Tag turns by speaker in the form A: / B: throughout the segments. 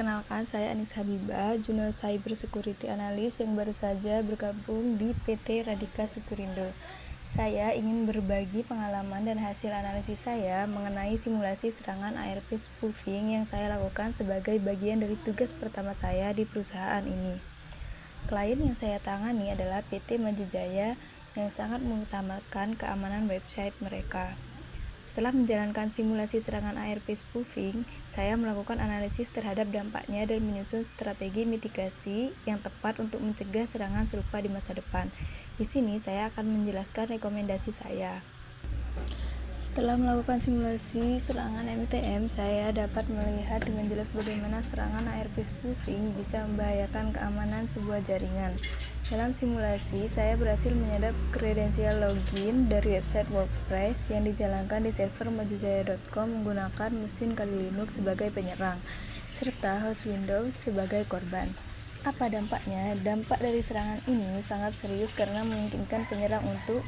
A: Perkenalkan, saya Anis Habibah, Junior Cyber Security Analyst yang baru saja bergabung di PT Radika Sekurindo. Saya ingin berbagi pengalaman dan hasil analisis saya mengenai simulasi serangan ARP spoofing yang saya lakukan sebagai bagian dari tugas pertama saya di perusahaan ini. Klien yang saya tangani adalah PT Maju Jaya yang sangat mengutamakan keamanan website mereka. Setelah menjalankan simulasi serangan ARP spoofing, saya melakukan analisis terhadap dampaknya dan menyusun strategi mitigasi yang tepat untuk mencegah serangan serupa di masa depan. Di sini saya akan menjelaskan rekomendasi saya. Setelah melakukan simulasi serangan MTM, saya dapat melihat dengan jelas bagaimana serangan ARP spoofing bisa membahayakan keamanan sebuah jaringan. Dalam simulasi, saya berhasil menyadap kredensial login dari website WordPress yang dijalankan di server majujaya.com menggunakan mesin Kali Linux sebagai penyerang, serta host Windows sebagai korban. Apa dampaknya? Dampak dari serangan ini sangat serius karena memungkinkan penyerang untuk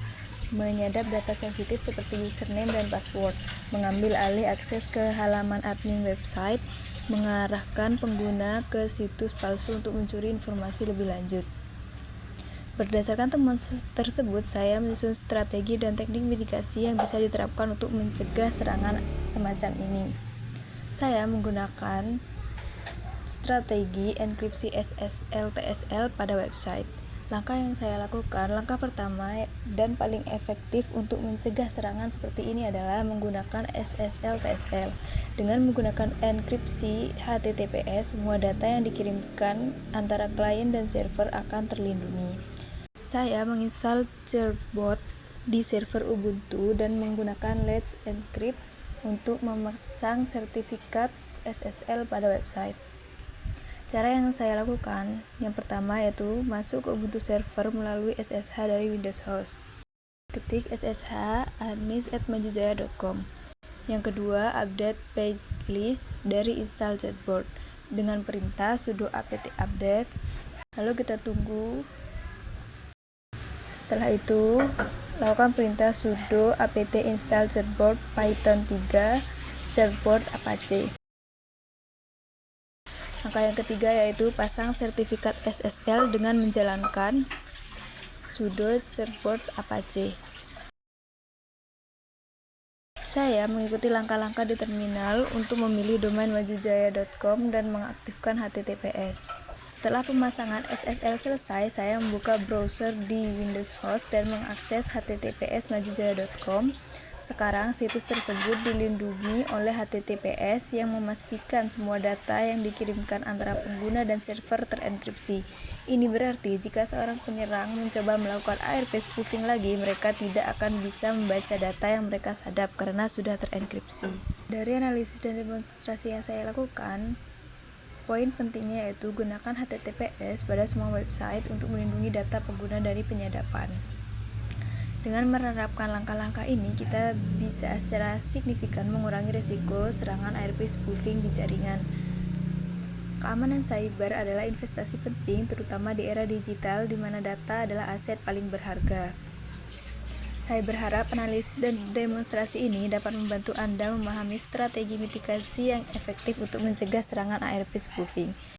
A: menyadap data sensitif seperti username dan password, mengambil alih akses ke halaman admin website, mengarahkan pengguna ke situs palsu untuk mencuri informasi lebih lanjut. Berdasarkan temuan tersebut, saya menyusun strategi dan teknik mitigasi yang bisa diterapkan untuk mencegah serangan semacam ini. Saya menggunakan strategi enkripsi SSL TSL pada website. Langkah yang saya lakukan, langkah pertama dan paling efektif untuk mencegah serangan seperti ini adalah menggunakan SSL TSL. Dengan menggunakan enkripsi HTTPS, semua data yang dikirimkan antara klien dan server akan terlindungi. Saya menginstal Certbot di server Ubuntu dan menggunakan Let's Encrypt untuk memasang sertifikat SSL pada website. Cara yang saya lakukan, yang pertama yaitu masuk ke Ubuntu server melalui SSH dari Windows Host. Ketik SSH anis@majujaya.com. Yang kedua, update page list dari install Certbot dengan perintah sudo apt update. Lalu kita tunggu. Setelah itu, lakukan perintah sudo apt install Certbot Python 3 Certbot Apache. Langkah yang ketiga yaitu pasang sertifikat SSL dengan menjalankan sudo certbot apache. Saya mengikuti langkah-langkah di terminal untuk memilih domain majujaya.com dan mengaktifkan HTTPS. Setelah pemasangan SSL selesai, saya membuka browser di Windows Host dan mengakses https majujaya.com. Sekarang situs tersebut dilindungi oleh HTTPS yang memastikan semua data yang dikirimkan antara pengguna dan server terenkripsi. Ini berarti jika seorang penyerang mencoba melakukan ARP spoofing lagi, mereka tidak akan bisa membaca data yang mereka sadap karena sudah terenkripsi. Dari analisis dan demonstrasi yang saya lakukan, poin pentingnya yaitu gunakan HTTPS pada semua website untuk melindungi data pengguna dari penyadapan. Dengan menerapkan langkah-langkah ini, kita bisa secara signifikan mengurangi risiko serangan ARP spoofing di jaringan. Keamanan cyber adalah investasi penting, terutama di era digital di mana data adalah aset paling berharga. Saya berharap analisis dan demonstrasi ini dapat membantu Anda memahami strategi mitigasi yang efektif untuk mencegah serangan ARP spoofing.